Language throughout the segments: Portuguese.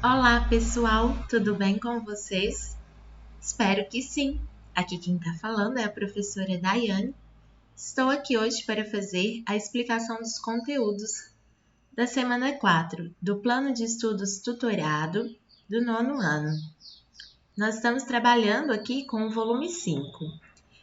Olá, pessoal, tudo bem com vocês? Espero que sim. Aqui quem está falando é a professora Daiane. Estou aqui hoje para fazer a explicação dos conteúdos da semana 4 do Plano de Estudos Tutorado do 9º ano. Nós estamos trabalhando aqui com o volume 5.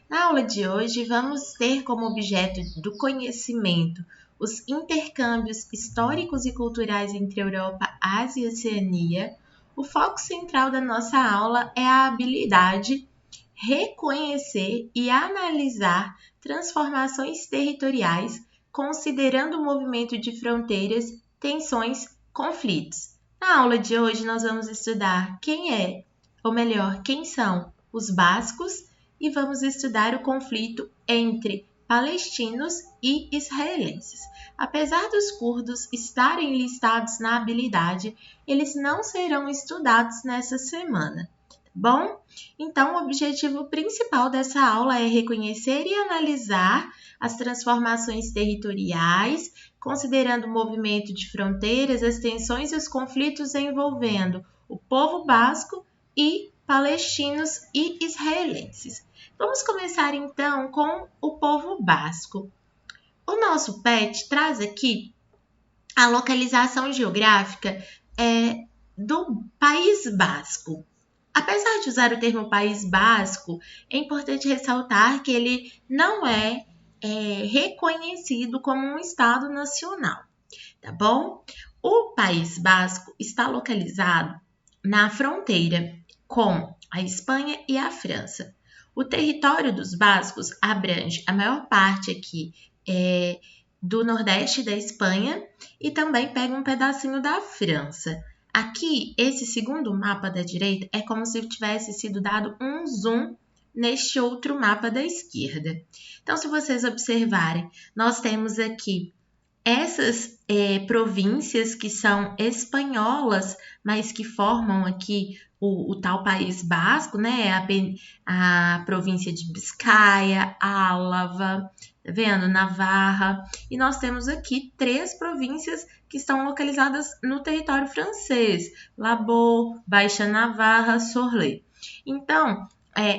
Na aula de hoje, vamos ter como objeto do conhecimento os intercâmbios históricos e culturais entre Europa, Ásia e Oceania. O foco central da nossa aula é a habilidade reconhecer e analisar transformações territoriais, considerando o movimento de fronteiras, tensões, conflitos. Na aula de hoje, nós vamos estudar quem são os bascos, e vamos estudar o conflito entre palestinos e israelenses. Apesar dos curdos estarem listados na habilidade, eles não serão estudados nessa semana. Bom, então o objetivo principal dessa aula é reconhecer e analisar as transformações territoriais, considerando o movimento de fronteiras, as tensões e os conflitos envolvendo o povo basco e palestinos e israelenses. Vamos começar então com o povo basco. O nosso PET traz aqui a localização geográfica do País Basco. Apesar de usar o termo País Basco, é importante ressaltar que ele não é reconhecido como um Estado nacional, tá bom? O País Basco está localizado na fronteira com a Espanha e a França. O território dos bascos abrange a maior parte aqui do nordeste da Espanha e também pega um pedacinho da França. Aqui, esse segundo mapa da direita é como se tivesse sido dado um zoom neste outro mapa da esquerda. Então, se vocês observarem, nós temos aqui essas províncias que são espanholas, mas que formam aqui o tal País Basco, né? A província de Biscaia, Álava, tá vendo? Navarra. E nós temos aqui 3 províncias que estão localizadas no território francês: Labour, Baixa Navarra, Sorlé. Então,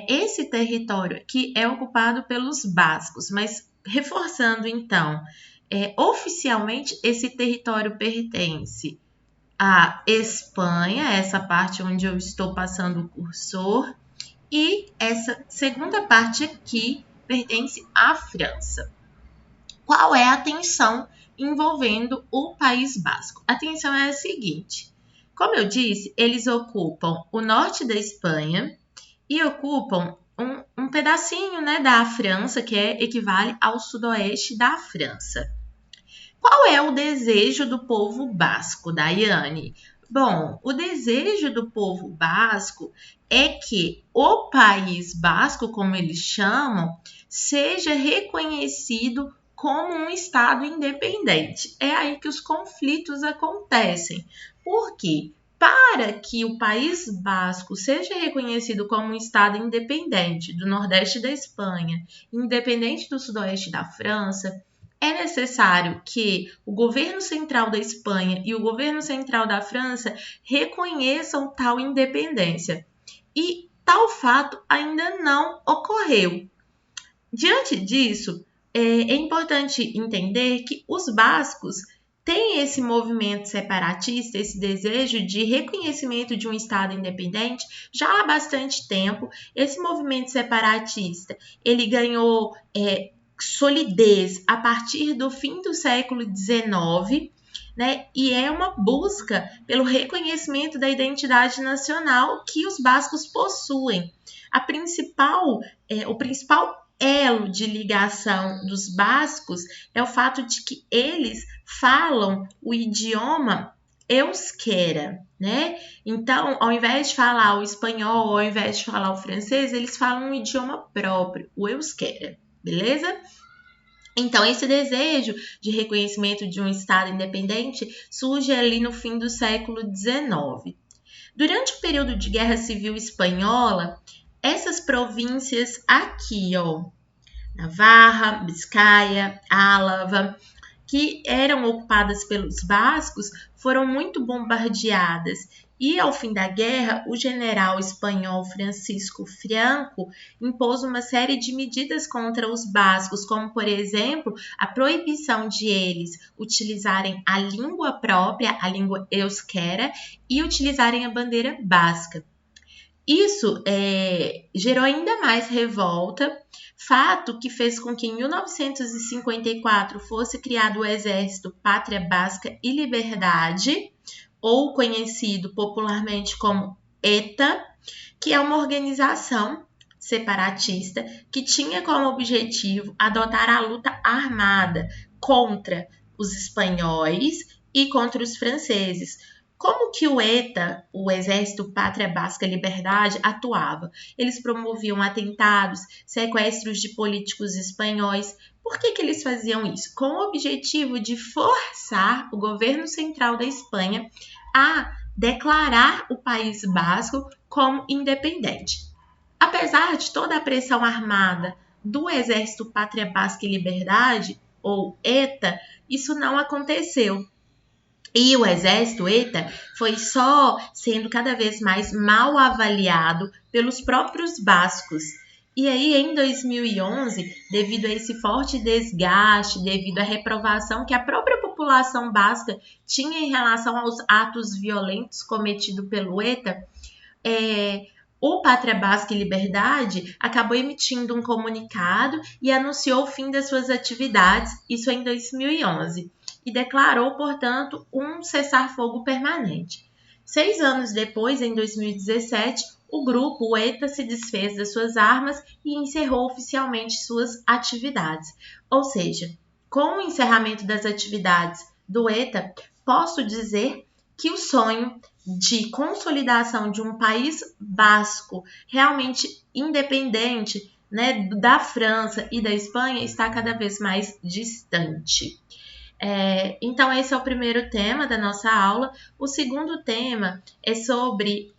esse território aqui é ocupado pelos bascos, mas reforçando então, oficialmente esse território pertence à Espanha, essa parte onde eu estou passando o cursor, e essa segunda parte aqui pertence à França. Qual é a tensão envolvendo o País Basco? A tensão é a seguinte: como eu disse, eles ocupam o norte da Espanha e ocupam um pedacinho, né, da França, que equivale ao sudoeste da França. Qual é o desejo do povo basco, Daiane? Bom, o desejo do povo basco é que o País Basco, como eles chamam, seja reconhecido como um Estado independente. É aí que os conflitos acontecem. Por quê? Para que o País Basco seja reconhecido como um Estado independente do Nordeste da Espanha, independente do Sudoeste da França, é necessário que o governo central da Espanha e o governo central da França reconheçam tal independência. E tal fato ainda não ocorreu. Diante disso, é importante entender que os bascos têm esse movimento separatista, esse desejo de reconhecimento de um Estado independente já há bastante tempo. Esse movimento separatista, ele ganhou solidez a partir do fim do século XIX, né? E é uma busca pelo reconhecimento da identidade nacional que os bascos possuem. O principal elo de ligação dos bascos é o fato de que eles falam o idioma euskera, né? Então, ao invés de falar o espanhol, ao invés de falar o francês, eles falam um idioma próprio, o euskera. Beleza? Então, esse desejo de reconhecimento de um Estado independente surge ali no fim do século XIX. Durante o período de Guerra Civil Espanhola, essas províncias aqui, Navarra, Biscaia, Álava, que eram ocupadas pelos bascos foram muito bombardeadas. E, ao fim da guerra, o general espanhol Francisco Franco impôs uma série de medidas contra os bascos, como, por exemplo, a proibição de eles utilizarem a língua própria, a língua euskera, e utilizarem a bandeira basca. Isso gerou ainda mais revolta, fato que fez com que em 1954 fosse criado o Exército Pátria Basca e Liberdade, ou conhecido popularmente como ETA, que é uma organização separatista que tinha como objetivo adotar a luta armada contra os espanhóis e contra os franceses. Como que o ETA, o Exército Pátria Basca Liberdade, atuava? Eles promoviam atentados, sequestros de políticos espanhóis. Por que eles faziam isso? Com o objetivo de forçar o governo central da Espanha a declarar o País Basco como independente. Apesar de toda a pressão armada do Exército Pátria Basca e Liberdade, ou ETA, isso não aconteceu. E o exército ETA foi só sendo cada vez mais mal avaliado pelos próprios bascos. E aí, em 2011, devido a esse forte desgaste, devido à reprovação que a própria população basca tinha em relação aos atos violentos cometidos pelo ETA, o Pátria Basca e Liberdade acabou emitindo um comunicado e anunciou o fim das suas atividades, isso em 2011. E declarou, portanto, um cessar-fogo permanente. 6 anos depois, em 2017, o grupo, o ETA, se desfez das suas armas e encerrou oficialmente suas atividades. Ou seja, com o encerramento das atividades do ETA, posso dizer que o sonho de consolidação de um país basco realmente independente, né, da França e da Espanha está cada vez mais distante. Então, esse é o primeiro tema da nossa aula. O segundo tema é sobre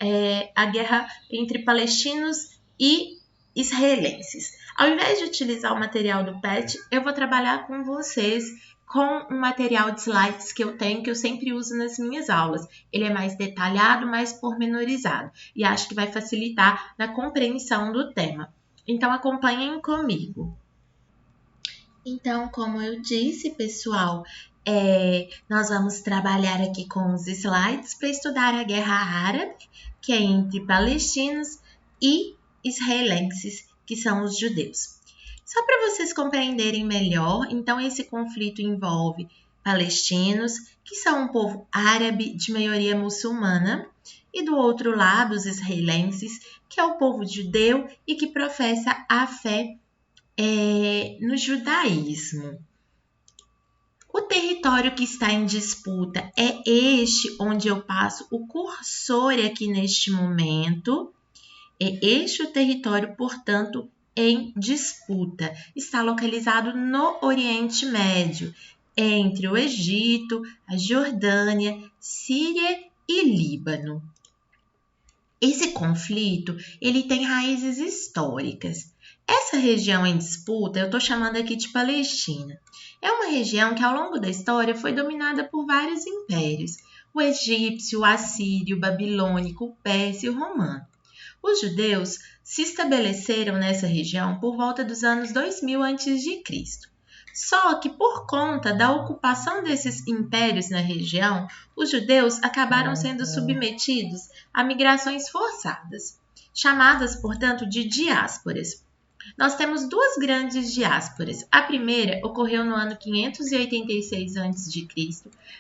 a guerra entre palestinos e israelenses. Ao invés de utilizar o material do PET, eu vou trabalhar com vocês com um material de slides que eu sempre uso nas minhas aulas. Ele é mais detalhado, mais pormenorizado e acho que vai facilitar na compreensão do tema. Então, acompanhem comigo. Então, como eu disse, pessoal, nós vamos trabalhar aqui com os slides para estudar a guerra árabe, que é entre palestinos e israelenses, que são os judeus. Só para vocês compreenderem melhor, então esse conflito envolve palestinos, que são um povo árabe de maioria muçulmana, e do outro lado, os israelenses, que é o povo judeu e que professa a fé no judaísmo. O território que está em disputa é este onde eu passo o cursor aqui neste momento. É este o território, portanto, em disputa. Está localizado no Oriente Médio, entre o Egito, a Jordânia, Síria e Líbano. Esse conflito, ele tem raízes históricas. Essa região em disputa, eu estou chamando aqui de Palestina. É uma região que ao longo da história foi dominada por vários impérios. O egípcio, o assírio, o babilônico, o persa e o romano. Os judeus se estabeleceram nessa região por volta dos anos 2000 a.C. Só que por conta da ocupação desses impérios na região, os judeus acabaram sendo submetidos a migrações forçadas, chamadas, portanto, de diásporas. Nós temos duas grandes diásporas. A primeira ocorreu no ano 586 a.C.,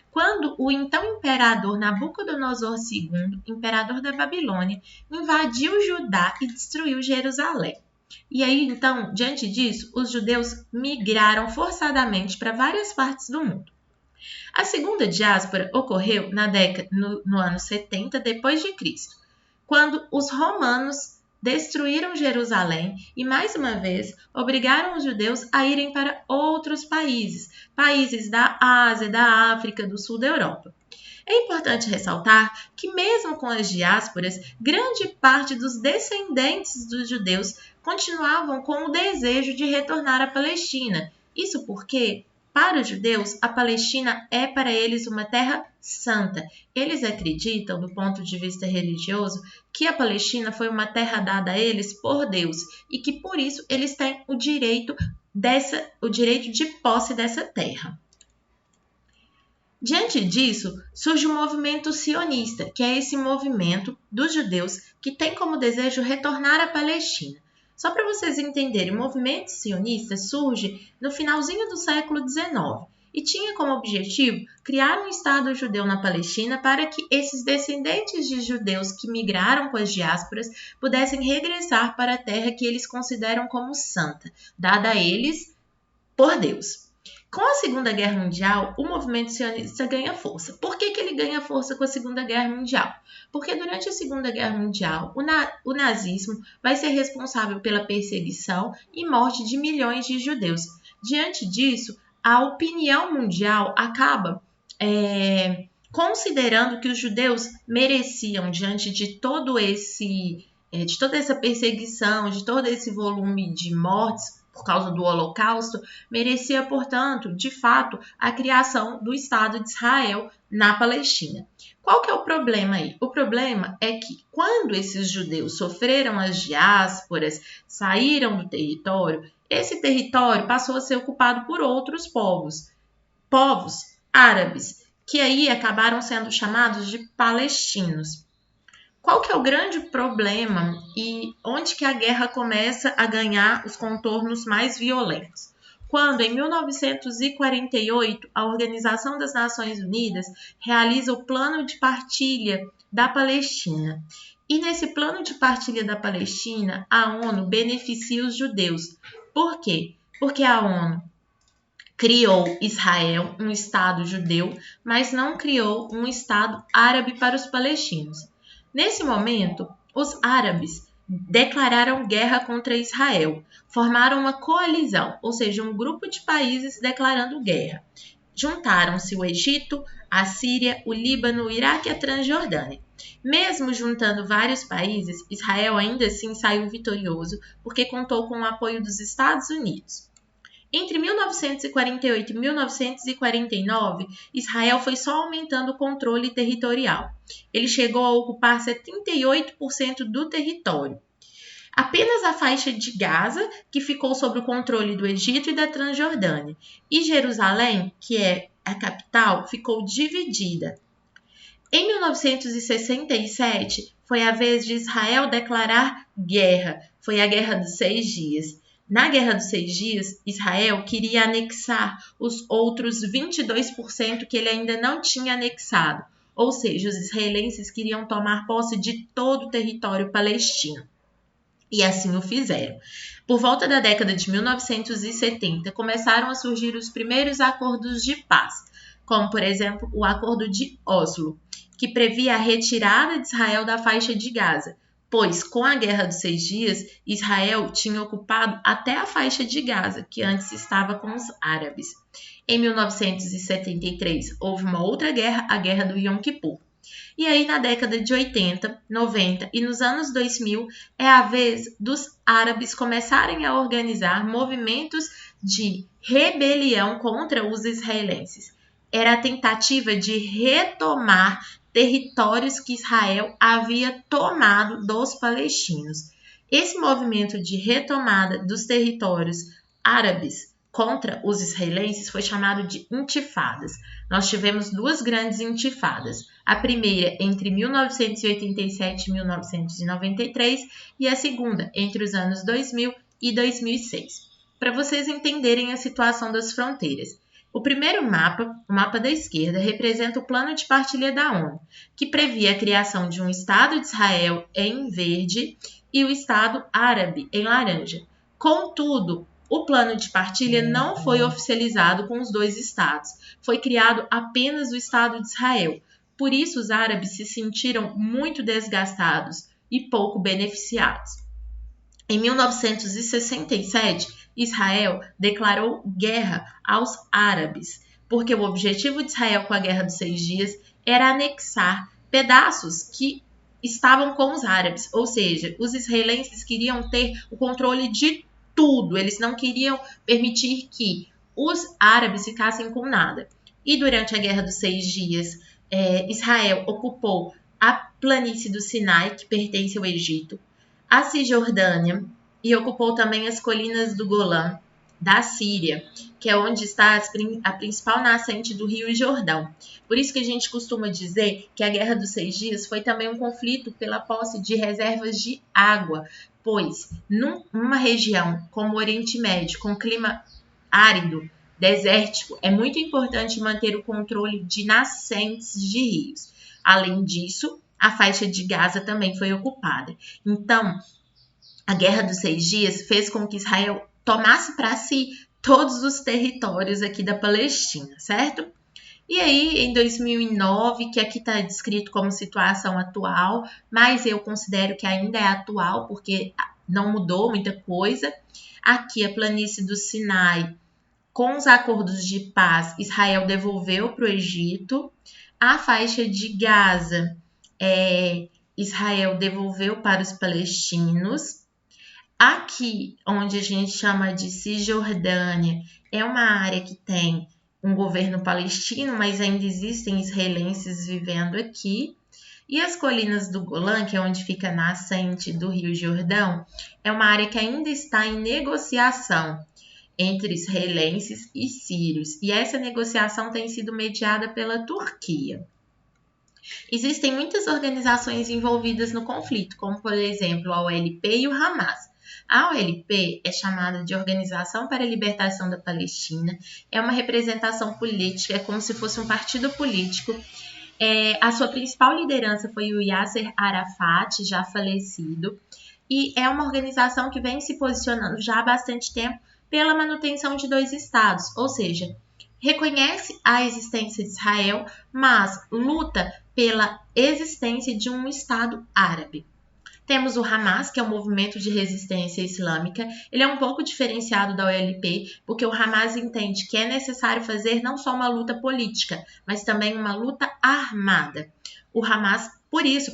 quando o então imperador Nabucodonosor II, imperador da Babilônia, invadiu Judá e destruiu Jerusalém. E aí, então, diante disso, os judeus migraram forçadamente para várias partes do mundo. A segunda diáspora ocorreu no ano 70 d.C., quando os romanos destruíram Jerusalém e, mais uma vez, obrigaram os judeus a irem para outros países da Ásia, da África, do sul da Europa. É importante ressaltar que, mesmo com as diásporas, grande parte dos descendentes dos judeus continuavam com o desejo de retornar à Palestina. Isso porque Para os judeus, a Palestina é para eles uma terra santa. Eles acreditam, do ponto de vista religioso, que a Palestina foi uma terra dada a eles por Deus e que por isso eles têm o direito de posse dessa terra. Diante disso, surge o movimento sionista, que é esse movimento dos judeus que tem como desejo retornar à Palestina. Só para vocês entenderem, o movimento sionista surge no finalzinho do século XIX e tinha como objetivo criar um Estado judeu na Palestina para que esses descendentes de judeus que migraram com as diásporas pudessem regressar para a terra que eles consideram como santa, dada a eles por Deus. Com a Segunda Guerra Mundial, o movimento sionista ganha força. Por que ele ganha força com a Segunda Guerra Mundial? Porque durante a Segunda Guerra Mundial, o nazismo vai ser responsável pela perseguição e morte de milhões de judeus. Diante disso, a opinião mundial acaba considerando que os judeus mereciam, diante de toda essa perseguição, de todo esse volume de mortes, por causa do Holocausto, merecia, portanto, de fato, a criação do Estado de Israel na Palestina. Qual que é o problema aí? O problema é que quando esses judeus sofreram as diásporas, saíram do território, esse território passou a ser ocupado por outros povos árabes, que aí acabaram sendo chamados de palestinos. Qual que é o grande problema e onde que a guerra começa a ganhar os contornos mais violentos? Quando, em 1948, a Organização das Nações Unidas realiza o Plano de Partilha da Palestina. E nesse Plano de Partilha da Palestina, a ONU beneficia os judeus. Por quê? Porque a ONU criou Israel, um Estado judeu, mas não criou um Estado árabe para os palestinos. Nesse momento, os árabes declararam guerra contra Israel, formaram uma coalizão, ou seja, um grupo de países declarando guerra. Juntaram-se o Egito, a Síria, o Líbano, o Iraque e a Transjordânia. Mesmo juntando vários países, Israel ainda assim saiu vitorioso porque contou com o apoio dos Estados Unidos. Entre 1948 e 1949, Israel foi só aumentando o controle territorial. Ele chegou a ocupar 78% do território. Apenas a faixa de Gaza, que ficou sob o controle do Egito e da Transjordânia, e Jerusalém, que é a capital, ficou dividida. Em 1967, foi a vez de Israel declarar guerra. Foi a Guerra dos 6 Dias. Na Guerra dos 6 Dias, Israel queria anexar os outros 22% que ele ainda não tinha anexado, ou seja, os israelenses queriam tomar posse de todo o território palestino. E assim o fizeram. Por volta da década de 1970, começaram a surgir os primeiros acordos de paz, como, por exemplo, o Acordo de Oslo, que previa a retirada de Israel da faixa de Gaza, pois, com a Guerra dos 6 Dias, Israel tinha ocupado até a faixa de Gaza, que antes estava com os árabes. Em 1973, houve uma outra guerra, a Guerra do Yom Kippur. E aí, na década de 80, 90 e nos anos 2000, é a vez dos árabes começarem a organizar movimentos de rebelião contra os israelenses. Era a tentativa de retomar territórios que Israel havia tomado dos palestinos. Esse movimento de retomada dos territórios árabes contra os israelenses foi chamado de intifadas. Nós tivemos duas grandes intifadas. A primeira entre 1987 e 1993 e a segunda entre os anos 2000 e 2006. Para vocês entenderem a situação das fronteiras. O primeiro mapa, o mapa da esquerda, representa o Plano de Partilha da ONU, que previa a criação de um Estado de Israel em verde e o Estado árabe em laranja. Contudo, o plano de partilha não foi oficializado com os dois estados. Foi criado apenas o Estado de Israel. Por isso, os árabes se sentiram muito desgastados e pouco beneficiados. Em 1967, Israel declarou guerra aos árabes, porque o objetivo de Israel com a Guerra dos 6 Dias era anexar pedaços que estavam com os árabes, ou seja, os israelenses queriam ter o controle de tudo, eles não queriam permitir que os árabes ficassem com nada. E durante a Guerra dos 6 Dias, Israel ocupou a planície do Sinai, que pertence ao Egito, a Cisjordânia, e ocupou também as colinas do Golã, da Síria, que é onde está a principal nascente do Rio Jordão. Por isso que a gente costuma dizer que a Guerra dos 6 Dias foi também um conflito pela posse de reservas de água, pois numa região como o Oriente Médio, com clima árido, desértico, é muito importante manter o controle de nascentes de rios. Além disso, a faixa de Gaza também foi ocupada. Então, a Guerra dos 6 Dias fez com que Israel tomasse para si todos os territórios aqui da Palestina, certo? E aí, em 2009, que aqui está descrito como situação atual, mas eu considero que ainda é atual, porque não mudou muita coisa. Aqui, a planície do Sinai, com os acordos de paz, Israel devolveu para o Egito. A faixa de Gaza, Israel devolveu para os palestinos. Aqui, onde a gente chama de Cisjordânia, é uma área que tem um governo palestino, mas ainda existem israelenses vivendo aqui. E as colinas do Golã, que é onde fica a nascente do Rio Jordão, é uma área que ainda está em negociação entre israelenses e sírios. E essa negociação tem sido mediada pela Turquia. Existem muitas organizações envolvidas no conflito, como, por exemplo, a OLP e o Hamas. A OLP é chamada de Organização para a Libertação da Palestina, é uma representação política, é como se fosse um partido político. A sua principal liderança foi o Yasser Arafat, já falecido, e é uma organização que vem se posicionando já há bastante tempo pela manutenção de 2 estados, ou seja, reconhece a existência de Israel, mas luta pela existência de um Estado árabe. Temos o Hamas, que é um movimento de resistência islâmica. Ele é um pouco diferenciado da OLP, porque o Hamas entende que é necessário fazer não só uma luta política, mas também uma luta armada. O Hamas,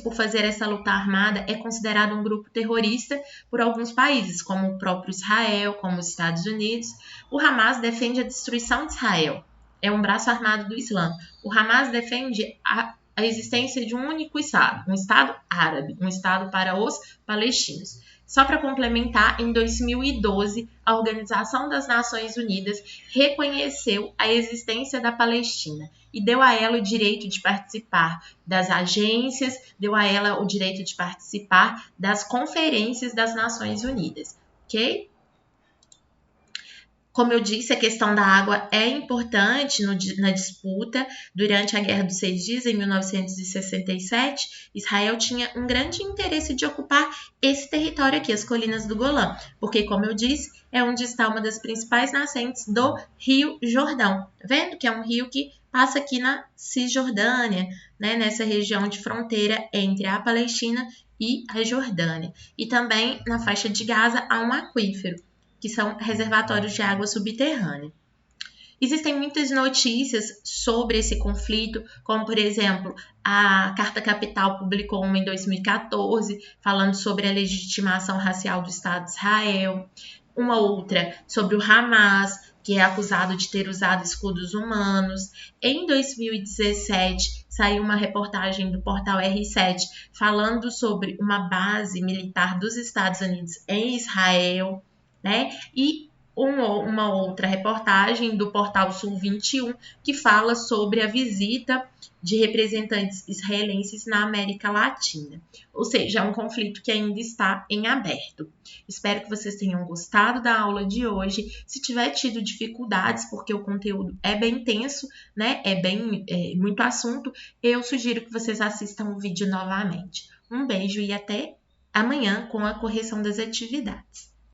por fazer essa luta armada, é considerado um grupo terrorista por alguns países, como o próprio Israel, como os Estados Unidos. O Hamas defende a destruição de Israel. É um braço armado do Islã. O Hamas defende a existência de um único Estado, um Estado árabe, um Estado para os palestinos. Só para complementar, em 2012, a Organização das Nações Unidas reconheceu a existência da Palestina e deu a ela o direito de participar das agências, deu a ela o direito de participar das conferências das Nações Unidas, ok? Como eu disse, a questão da água é importante na disputa. Durante a Guerra dos 6 Dias, em 1967, Israel tinha um grande interesse de ocupar esse território aqui, as colinas do Golã, porque, como eu disse, é onde está uma das principais nascentes do Rio Jordão. Tá vendo que é um rio que passa aqui na Cisjordânia, né, nessa região de fronteira entre a Palestina e a Jordânia. E também na faixa de Gaza há um aquífero, que são reservatórios de água subterrânea. Existem muitas notícias sobre esse conflito, como, por exemplo, a Carta Capital publicou uma em 2014, falando sobre a legitimação racial do Estado de Israel. Uma outra sobre o Hamas, que é acusado de ter usado escudos humanos. Em 2017, saiu uma reportagem do portal R7 falando sobre uma base militar dos Estados Unidos em Israel, né? E uma outra reportagem do portal Sul 21 que fala sobre a visita de representantes israelenses na América Latina. Ou seja, é um conflito que ainda está em aberto. Espero que vocês tenham gostado da aula de hoje. Se tiver tido dificuldades, porque o conteúdo é bem tenso, né? Muito assunto, eu sugiro que vocês assistam o vídeo novamente. Um beijo e até amanhã com a correção das atividades.